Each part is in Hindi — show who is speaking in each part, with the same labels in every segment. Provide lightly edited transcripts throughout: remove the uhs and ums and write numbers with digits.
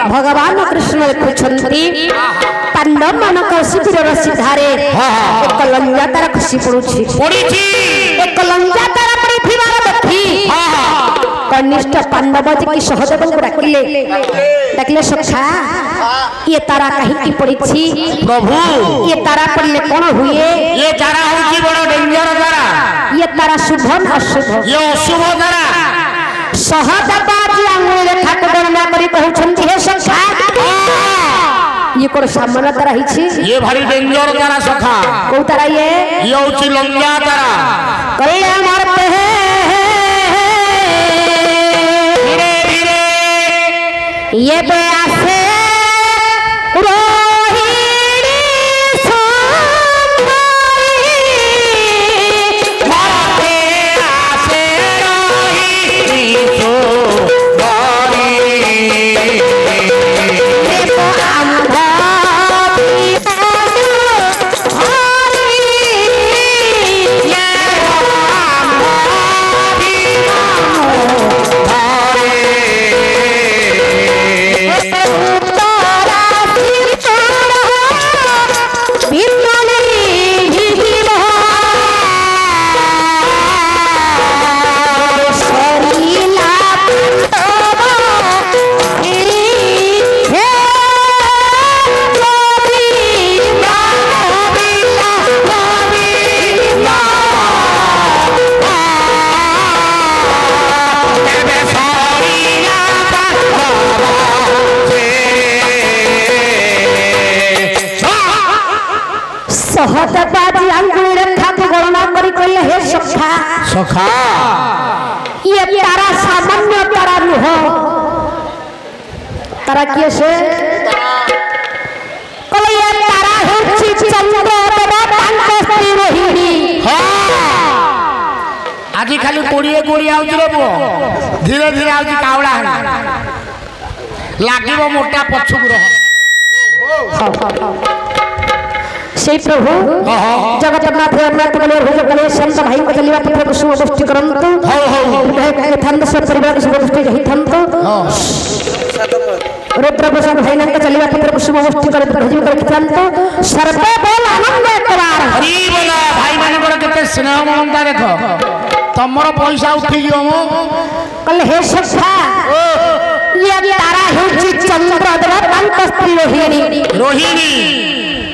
Speaker 1: भगवान कृष्ण लिखुछंती पांडव मानक शिविर सिधारे एक लंजा तारा खुशी पड़ुछि एक लंजा तारा पड़िथिबार देखि कनिष्ठ पांडव जी की सहदेव को डाकिले सखा ये तारा कहीं की पड़ी
Speaker 2: प्रभु
Speaker 1: ये तारा पड़े कौन हुए
Speaker 2: ये तारा होची बड़ा डेंजर तारा
Speaker 1: ये तारा शुभ अशुभ
Speaker 2: ये अशुभ तारा
Speaker 1: सहदेव जी आंगुल रेखा को गणना करी कहउछंती हे सखा ये कोन सामना तारा हिछि
Speaker 2: ये भारी डेंजर तारा सखा
Speaker 1: को तारा ये
Speaker 2: होची लंगा तारा
Speaker 1: कले मारते हैं ये बेआसे रोहिणी सुंदरी
Speaker 2: मारते आसे रोहिणी सुंदरी
Speaker 1: देखो आंधा सहदेव आंगुल रेखा को गणना करी कहले हे सखा
Speaker 2: सखा
Speaker 1: ये तारा सामान्य तारा नुह तारा किए से कहले ये तारा होछि चंद्र देव तांक स्त्री रोहिणी
Speaker 2: आज खाली कोड़िए कोड़ी आउछ रे बो धीरे धीरे आउछ कावड़ा लागिबो मोटा पछुक रह
Speaker 1: से प्रभु जगन्नाथ जगन्नाथ बने भोज बने संत भाई को चलिवा पत्र को शुभ गोष्ठी करंतु थंद सब परिवार शुभ गोष्ठी जहि थंत रुद्र प्रसाद भाई नंद चलिवा पत्र को शुभ गोष्ठी कर भोज कर थंत सर्वे बोल आनंद एकबार
Speaker 2: हरि बोला भाई माने बड़ केते स्नेह ममता देखो तमरो पैसा उठी गयो मो
Speaker 1: कल हे सखा ये तारा होछि चंद्र देव तांक स्त्री रोहिणी
Speaker 2: रोहिणी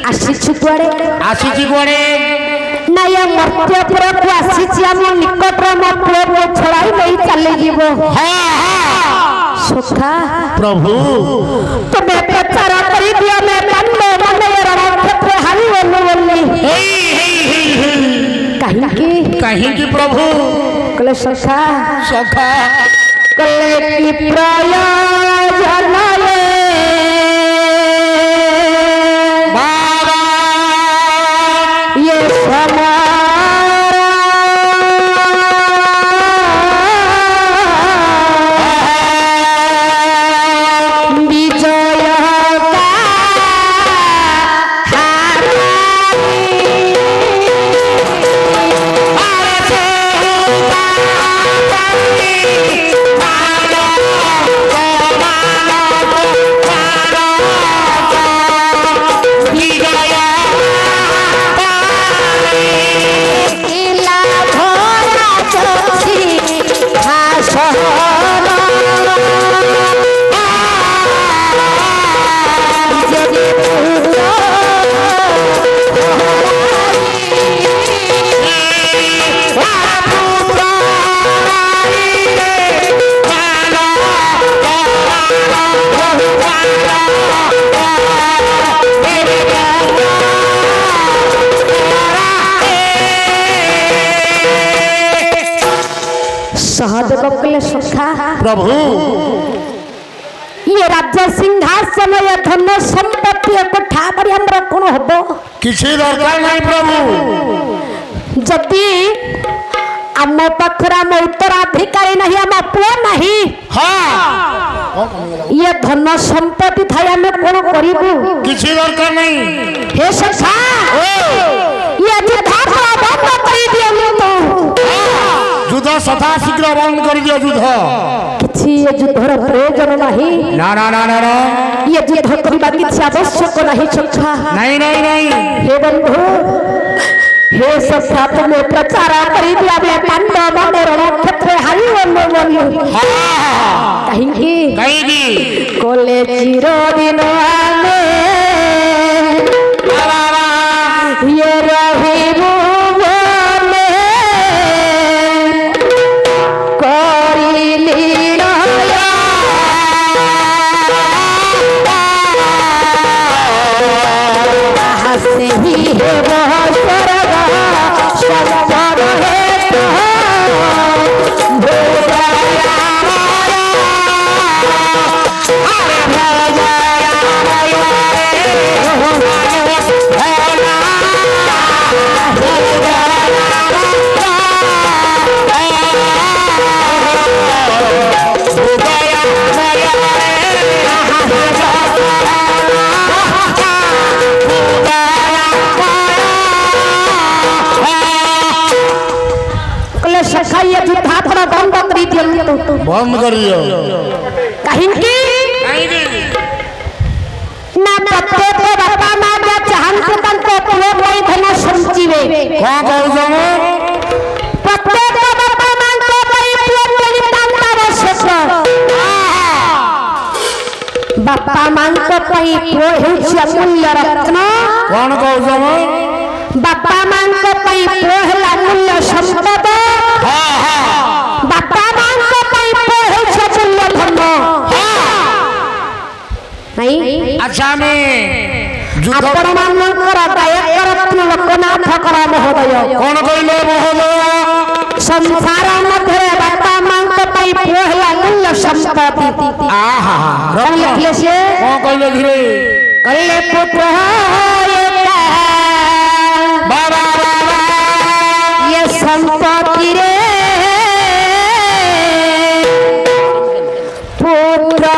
Speaker 1: आसीछि कुआडे ना ये मर्त्यपुर को आसीछि हम निकट मर्त्य को छड़ाई नहीं चले जीवो सखा
Speaker 2: प्रभु
Speaker 1: तुम्हें प्रचार करी दिया मैं पांडव मन रण क्षेत्र हरि बोलनी
Speaker 2: कहीं की प्रभु
Speaker 1: कले सखा कले की प्रयोजन
Speaker 2: प्रभु
Speaker 1: ये राज्य सिंहासन ये धन संपत्ति इकट्ठा करी हमरा कोन हबो
Speaker 2: किसी दरकार नहीं प्रभु
Speaker 1: जति आम पाखरा में उत्तराधिकारी नहीं आम पुआ नहीं ये धन संपत्ति थाई आम कोन करिबु
Speaker 2: किसी दरकार नहीं
Speaker 1: हे सखा ये युद्ध बंद कर दियो तो
Speaker 2: युद्ध सदा शीघ्र बंद कर दियो युद्ध
Speaker 1: किछि ये युद्धर प्रयोजन नहीं
Speaker 2: ना ना ना ना
Speaker 1: ये युद्ध करबा किछि आवश्यक नहीं सखा
Speaker 2: नहीं नहीं नहीं
Speaker 1: हे बंधु हे सखा तुम्हें प्रचार करी दिया बे पांडव बने रण क्षेत्र हारी बोलो कहीं कोले चिरो दिन आने ये रही मुने कोरी लीला हंसे ही है बहुत सरगा शब्द है
Speaker 2: बंद करियो
Speaker 1: कहीं ना प्रत्येक बापा मां के चाहन तन को पूरे कोई धन संजीवे
Speaker 2: कौन कहू
Speaker 1: प्रत्येक बापा मां को कोई पूरे दान आवश्यक बापा मां को कोई होछि अमूल्य रत्न
Speaker 2: कौन कहू
Speaker 1: बापा मां को कोई पहला मूल्य संपद बापा मां को कोई होछि अमूल्य धन नहीं
Speaker 2: अच्छा में
Speaker 1: आपण मानकर गायक रत्न लोकनाथ करा महोदय
Speaker 2: कौन कहले महोदय
Speaker 1: संसार मध्य बापा मां को कोई पहला मूल्य संपत्ति
Speaker 2: आहा
Speaker 1: कौन लिखले से
Speaker 2: कौन कहले धीरे
Speaker 1: कल्ले पुत्र
Speaker 2: बाबा
Speaker 1: ये संपत्ति रे पुत्र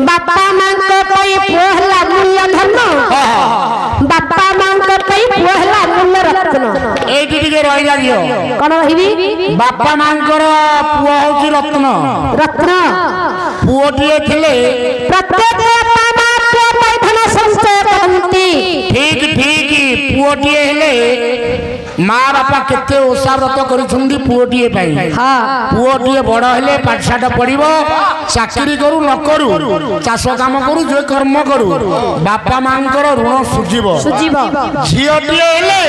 Speaker 1: बापा मां को कोई पहला मूल्य धन बापा मां को कोई पहला मूल्य रत्न
Speaker 2: एठी टिके रहि जागियो
Speaker 1: कोन रहिबी
Speaker 2: बापा मांकर पुआ होची रत्न
Speaker 1: रत्न
Speaker 2: पुओटिए थिले
Speaker 1: प्रत्येक बापा मां को कोई धन संचय करंती
Speaker 2: ठीक ठीक पुओटिए हेले माँ बापा केते ओषा व्रत करिछुंदी पुओटिए पाई
Speaker 1: हां
Speaker 2: पुओटिए बड़ हेले पाठशाठ पढ़िबो चाकरी करू न करू चाष काम करू जे कर्म करू बापा मांकर ऋण सुझिबो झियोटिए हेले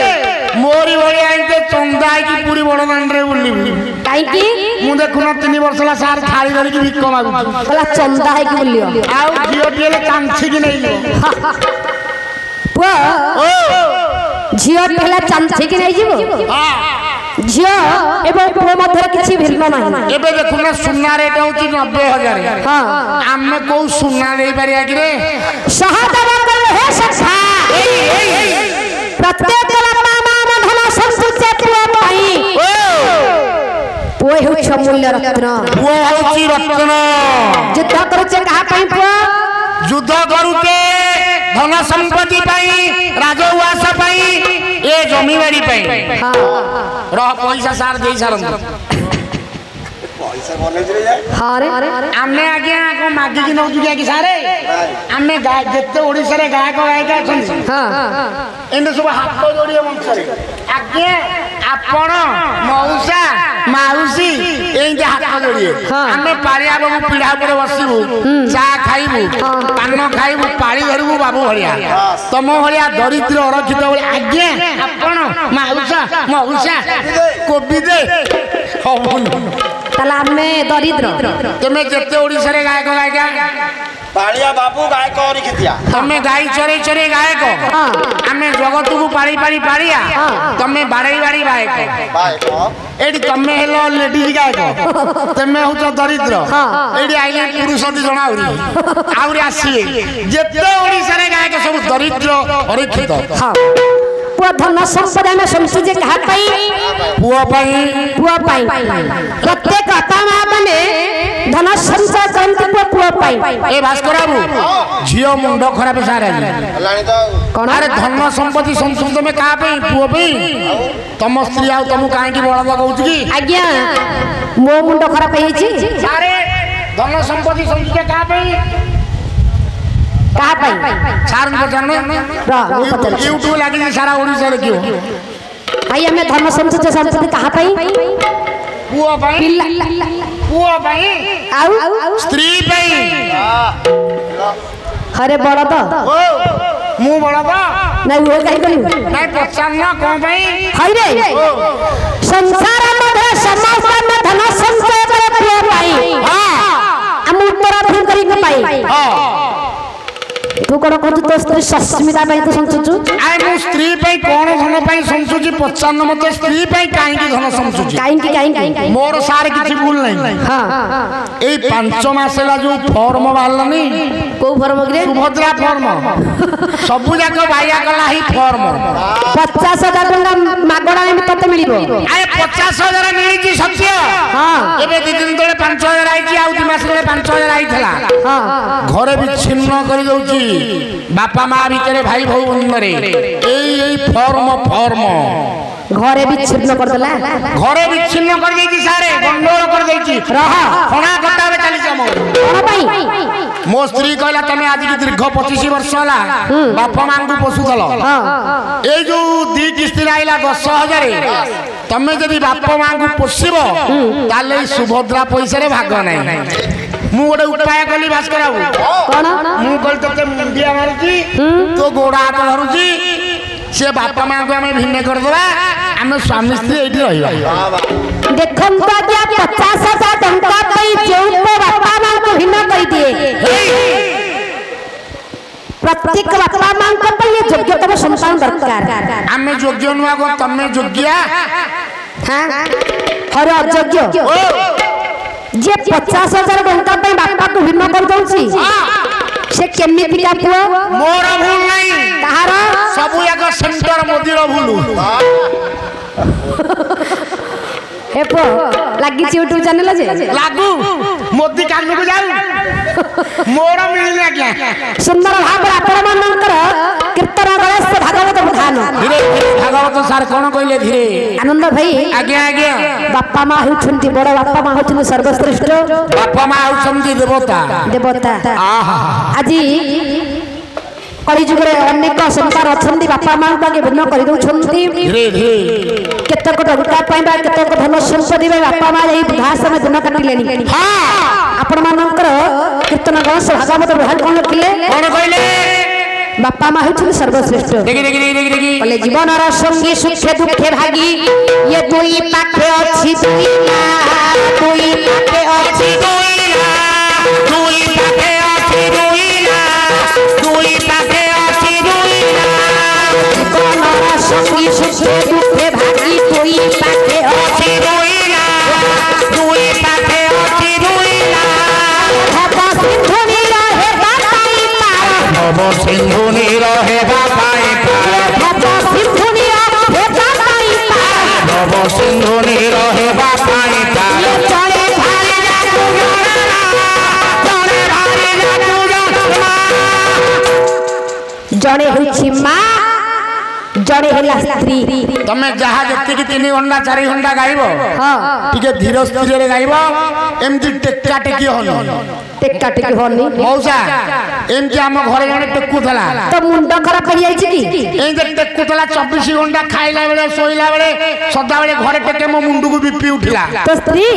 Speaker 2: मोरी भलिया आइते चंदा की पूरी बड़ दांडरे बुलिबी
Speaker 1: काई की
Speaker 2: मु देखुना 3 वर्ष ला सार थाली धरि की भिक मागु
Speaker 1: बोला चंदा है की बुलियो
Speaker 2: आ झियोटिए हेले कांछी की नै
Speaker 1: पुआ झियो पहला चांछी की नहीं जीवो झियो एवं पुआ मध्य किछि भिन्न नाही
Speaker 2: एबे देखुना सुना रेट होची 90,000
Speaker 1: हां
Speaker 2: आमे को सुना देई परिया कि रे
Speaker 1: सहदव कर हे सखा प्रत्येक बापा मां धन संचय पुआ पाई पुआ होछ मूल्य रत्न
Speaker 2: पुआ होची रत्न
Speaker 1: युद्ध करूचे कहा पाई पुआ
Speaker 2: युद्ध करूचे धन संपत्ति पाई राजउवास पाई ए जमीबाड़ी पाई
Speaker 1: हां
Speaker 2: रह पैसा सार देई सारन
Speaker 1: हाँ रे
Speaker 2: आमे आज्ञा को मागी की नौतु क्या कि सारे आमे गाय जितने ओडिशा रे गायक गायिका अछन हां एने सब हाथ जोड़िए मंचरे आज्ञा आपण मौसा माउसी एंगे हाथ जोड़िए आमे पारिया बाबू पीढ़ा पर बसिबू चा खाइबू पान खाइबू पाड़ी धरबू बाबू भलिया तम भलिया दरिद्र अरक्षित आज्ञा आपण माउसा मौसा कोबी दे
Speaker 1: ताला में दरिद्र
Speaker 2: तुमे जत्ते ओडिसा रे गायक गायिका
Speaker 3: पालिया बाबू गायक और खितिया
Speaker 2: तमे गाई चरे चरे गायक आमे जगत को पाड़ी पाड़ी पाड़िया तमे बाड़ई बाड़ी गायक एडी तमे हेलो लेडीज गायक तमे हो दरिद्र एडी आइले पुरुष दी जणा आउरी आसी जत्ते ओडिसा रे गायक सब दरिद्र अरक्षित
Speaker 1: हां पुआ धन संपदा में समझ जे कहा पाई
Speaker 2: पुआ पाई
Speaker 1: प्रत्येक बापा मां माने धन संचय करंती पुआ पाई
Speaker 2: ए भास्कर बाबू झियो मुंडो खराब सारे
Speaker 3: हलानी तो
Speaker 1: कोन
Speaker 2: अरे धन संपत्ति संस्कृत में का पे पुआ पे तम स्त्री आ तम काहे की बळद कहउछ की
Speaker 1: आज्ञा मो मुंडो खराब हेई छी
Speaker 2: सारे धन संपत्ति संस्कृत का पे
Speaker 1: कहा पाई
Speaker 2: सारन को जानो यूट्यूब लागी सारा ओडिसा रे क्यों
Speaker 1: भाई हमें धर्म संचय संपत्ति कहा पाई
Speaker 2: पुआ पाई
Speaker 1: आउ
Speaker 2: स्त्री पाई
Speaker 1: अरे बड़ा तो
Speaker 2: मु बड़ा तो
Speaker 1: नहीं वो कहीं करी
Speaker 2: नहीं पहचानना कौन पाई
Speaker 1: हाय रे संसार में समाज में धन संचय करे पाई हां हम उत्तर अध्ययन करी पाई
Speaker 2: हां
Speaker 1: तू कोन कहू तो स्त्री सस्मिता पई तो संचुचु
Speaker 2: आय मु स्त्री पई कोन धन पई संचुची 95 मते स्त्री पई काहे की धन संचुची
Speaker 1: काहे
Speaker 2: मोर सार किछि भूल नै
Speaker 1: हां
Speaker 2: ए 5 मास ला जो फॉर्म बाहरलनी
Speaker 1: को फॉर्म रे
Speaker 2: सुभद्रा फॉर्म सबु जाक बाया गला ही फॉर्म
Speaker 1: 50,000 टका मागणा में तते मिलिबो
Speaker 2: आय 50,000 मिली छी सत्य
Speaker 1: हां
Speaker 2: एबे दि दिन तळे 5,000 आइ छी आ 2 मास रे 5,000 आइथला
Speaker 1: हां
Speaker 2: घरे विच्छिन्न करि दउची बापा मां भीतर भाई भौन रे एई फॉर्म
Speaker 1: घरे विच्छिन्न कर देला
Speaker 2: घरे विच्छिन्न कर देची सारे गंडोल कर देची रहा खणा कटावे चली जामो
Speaker 1: कोन भाई
Speaker 2: मो स्त्री कहला तमे आज की दीर्घ 25 वर्ष होला बापा मां को पोसुतल ए जो दी किस्ती आइला 10,000 तमे जदी बापा मां को पोसिबो ताले सुभद्रा पैसा रे भाग नै मु गोटे उपाय कली भास्कर बाबू
Speaker 1: कोन
Speaker 2: मु कल तते मुंडिया मारुची तो गोड़ा हाथ धरुची से बापा मां को हमें भिन्न कर देबा हमें स्वामी स्त्री एठी रहिबा
Speaker 1: देखम तो क्या 50,000 टका पई जेउ तो बापा मां को भिन्न कर दिए प्रत्येक बापा मां को पई योग्यतम संतान दरकार
Speaker 2: हमें योग्य नुआ को तमे योग्य
Speaker 1: हां हर अयोग्य जे 50,000 टका पई बापा को भिन्न कर दउची से केमिति का पुआ
Speaker 2: मोर भूल नहीं
Speaker 1: कहार
Speaker 2: सबु याक सेंटर मोदी रो भूल
Speaker 1: हे पो लागी यूट्यूब चैनल जे
Speaker 2: लागू मोदी कान को जाऊ मोर मिल लाग्या
Speaker 1: सुंदर भाव आपण मानकर कीर्तन गणेश भागवत बुधान
Speaker 2: धीरे भागवत सार कोन कहले धीरे
Speaker 1: आनंद भाई
Speaker 2: आज्ञा आज्ञा
Speaker 1: बापा मां होछंती बड़ बापा मां होछन सर्वश्रेष्ठ
Speaker 2: बापा मां होछंती देवता
Speaker 1: आहा आजी कली जुग रे अनेक संसार अछंती बापा मां के भिन्न कर दउछंती
Speaker 2: धीरे धीरे
Speaker 1: केतक टंका पाइबा केतक धन संपत्ति बापा मां एही भाषा में दिन काटिलेनी हां आपण मानकर कीर्तन गणेश भागवत बुधान कोन लिखले
Speaker 2: कोन कहले
Speaker 1: बापा मां होछन सर्वश्रेष्ठ
Speaker 2: देखी
Speaker 1: बोले जीवन रा संगी सुखे दुखे भागी ये दुई पाखे अछि दुईला दुई पाखे अछि दुईला
Speaker 2: दुई पाखे अछि दुईला दुई पाखे अछि दुईला
Speaker 1: जीवन रा संगी सुखे दुखे भागी दुई पाखे अछि
Speaker 2: दुईला दुई पाखे अछि दुईला
Speaker 1: भव सिंधुनी रहे बापाई पार
Speaker 2: भव सिंधुनी रहे बापाई पार
Speaker 1: भव सिंधुनी रहे बापाई पार
Speaker 2: भव सिंधुनी रहे बापाई पार
Speaker 1: चले भारी जातु जड़े होछि मां जड़े हेला स्त्री
Speaker 2: तमे जहा जति 3 घंटा 4 घंटा गाइबो
Speaker 1: हां
Speaker 2: टिके धीर स्थिर रे गाइबो एमती टेक्का टेकी होनी
Speaker 1: टेक्का टेकी होनी
Speaker 2: मौसा एमती हम घरे जने टेक्कू थला
Speaker 1: तो मुंड खराब हो जाई छी की
Speaker 2: एई जे टेक्कू थला 24 घंटा खाइला बेले सोइला बेले सदा बेले घरे टेके मो मुंडू को बीपी उठिला
Speaker 1: तो स्त्री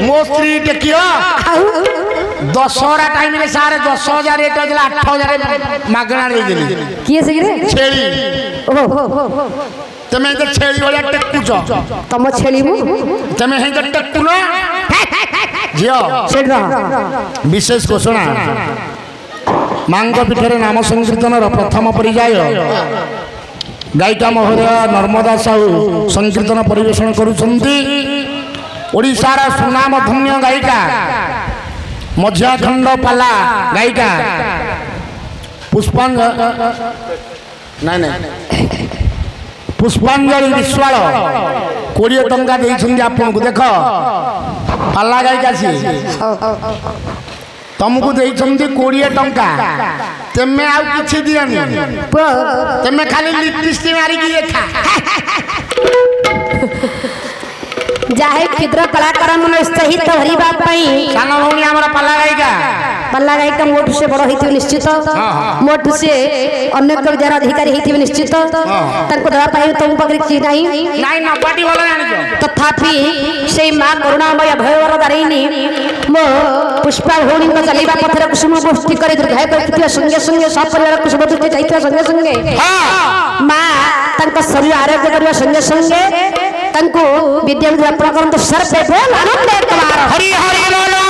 Speaker 2: मो स्त्री टेकियो दशहरा टाइम रे सारे 10000 रेट होजला 8000 मागणा दे देली
Speaker 1: किए से रे
Speaker 2: छेली
Speaker 1: ओहो
Speaker 2: तमे जे छेली वाला टेक्कू
Speaker 1: तम छेली मु
Speaker 2: तमे हे जे टेक्कू न जियो
Speaker 1: सेड
Speaker 2: विशेष घोषणा मांग पीठरे नाम संकीर्तन प्रथम परिचय गायिका महोदय नर्मदा साहू संकीर्तन परिवेषण करुछंती ओडिशार सुनाम धन्य गायिका मध्याखंड पाला गायिका पुष्पांजलि विश्वाल 20 टंका देइछंदी आपन को देख पाला गायिका सी तुमको देइछंदी 20 टंका तेमे आ किछि दियानी तेमे खाली लिपस्टिक मारी की देखा
Speaker 1: जाहे क्षुद्र कलाकार मन सहित हरिबा पई
Speaker 2: सानो भौणी हमरा
Speaker 1: पल्ला गायिका मोठ से बड़ हेति निश्चित मोठ से अनेक विद्यार अधिकारी हेति निश्चित ताको दवा पाई तुम पकड़ की नहीं
Speaker 2: ना पाटी वाला जानि
Speaker 1: तथापि से मां करुणामय भयवर दारिणी मो पुष्पा भौणी को चलीबा पथरे कुसुम गोष्ठी करे दुर्घाय करथिया संगे संगे सब परिवार कुसुम दृष्टि जाइथिया संगे संगे मां ताको शरीर आरोग्य करबा संगे संगे ताको विद्या विद्या प्रकरण सर्व आनंद कुमार
Speaker 2: हरि हरि बोलो